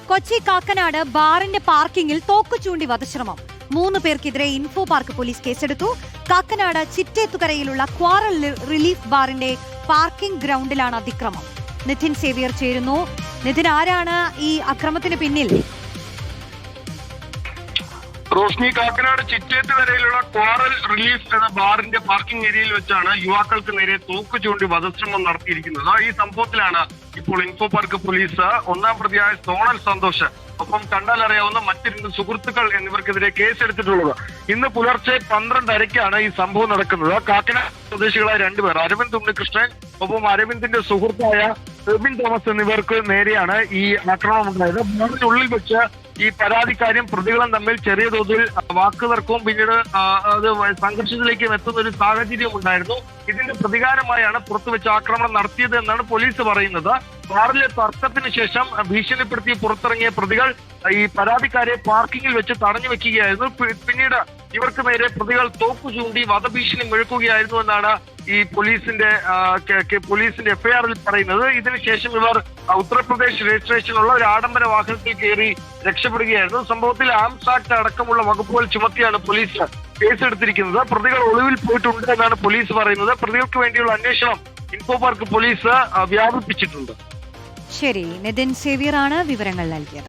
കൊച്ചി കാക്കനാട് ബാറിന്റെ പാർക്കിംഗിൽ തോക്കു ചൂണ്ടി വധശ്രമം. 3 പേർക്കെതിരെ ഇൻഫോ പാർക്ക് പോലീസ് കേസെടുത്തു. കാക്കനാട് ചിറ്റേത്തുകരയിലുള്ള ക്വാറൽ റിലീഫ് ബാറിന്റെ പാർക്കിംഗ് ഗ്രൗണ്ടിലാണ് അതിക്രമം. നിതിൻ സേവ്യർ ചേരുന്നു. നിതിൻ, ആരാണ് ഈ അക്രമത്തിന് പിന്നിൽ? റോഷ്നി, കാക്കനാട് ചിറ്റേത്തുകരയിലുള്ള ക്വാറൽ റിലീഫ് എന്ന ബാറിന്റെ പാർക്കിംഗ് ഏരിയയിൽ വെച്ചാണ് യുവാക്കൾക്ക് നേരെ തോക്ക് ചൂണ്ടി വധശ്രമം നടത്തിയിരിക്കുന്നത്. ഈ സംഭവത്തിലാണ് ഇപ്പോൾ ഇൻഫോ പാർക്ക് പോലീസ് 1-ാം പ്രതിയായ സോണൽ സന്തോഷ് ഒപ്പം കണ്ടാലറിയാവുന്ന മറ്റ് 2 സുഹൃത്തുക്കൾ എന്നിവർക്കെതിരെ കേസെടുത്തിട്ടുള്ളത്. ഇന്ന് പുലർച്ചെ 12:30-ക്കാണ് ഈ സംഭവം നടക്കുന്നത്. കാക്കനാട് സ്വദേശികളായ 2 പേർ, അരവിന്ദ് ഉണ്ണികൃഷ്ണൻ ഒപ്പം അരവിന്ദിന്റെ സുഹൃത്തായ എബിൻ തോമസ് എന്നിവർക്ക് നേരെയാണ് ഈ ആക്രമണം ഉണ്ടായത്. ബാറിനുള്ളിൽ വെച്ച് ഈ പരാതിക്കാരും പ്രതികളും തമ്മിൽ ചെറിയ തോതിൽ വാക്കുതർക്കവും പിന്നീട് അത് സംഘർഷത്തിലേക്കും എത്തുന്ന ഒരു സാഹചര്യം ഉണ്ടായിരുന്നു. ഇതിന്റെ പ്രതികാരമായാണ് പുറത്തുവെച്ച് ആക്രമണം നടത്തിയത് എന്നാണ് പോലീസ് പറയുന്നത്. ബാറിലെ തർക്കത്തിന് ശേഷം ഭീഷണിപ്പെടുത്തി പുറത്തിറങ്ങിയ പ്രതികൾ ഈ പരാതിക്കാരെ പാർക്കിങ്ങിൽ വെച്ച് തടഞ്ഞു വെക്കുകയായിരുന്നു. പിന്നീട് ഇവർക്ക് നേരെ പ്രതികൾ തോക്കു ചൂണ്ടി വധഭീഷണി മുഴക്കുകയായിരുന്നു എന്നാണ് ഈ പോലീസിന്റെ എഫ്ഐആറിൽ പറയുന്നത്. ഇതിനുശേഷം ഇവർ ഉത്തർപ്രദേശ് രജിസ്ട്രേഷനുള്ള ഒരു ആഡംബര വാഹനത്തിൽ കയറി രക്ഷപ്പെടുകയായിരുന്നു. സംഭവത്തിൽ ആംസ് ആക്ട് അടക്കമുള്ള വകുപ്പുകൾ ചുമത്തിയാണ് പോലീസ് കേസെടുത്തിരിക്കുന്നത്. പ്രതികൾ ഒളിവിൽ പോയിട്ടുണ്ട് എന്നാണ് പോലീസ് പറയുന്നത്. പ്രതികൾക്ക് വേണ്ടിയുള്ള അന്വേഷണം ഇൻഫോ പാർക്ക് പോലീസ് വ്യാപിപ്പിച്ചിട്ടുണ്ട്. ശരി, നിതിൻ സേവ്യർ ആണ് വിവരങ്ങൾ നൽകിയത്.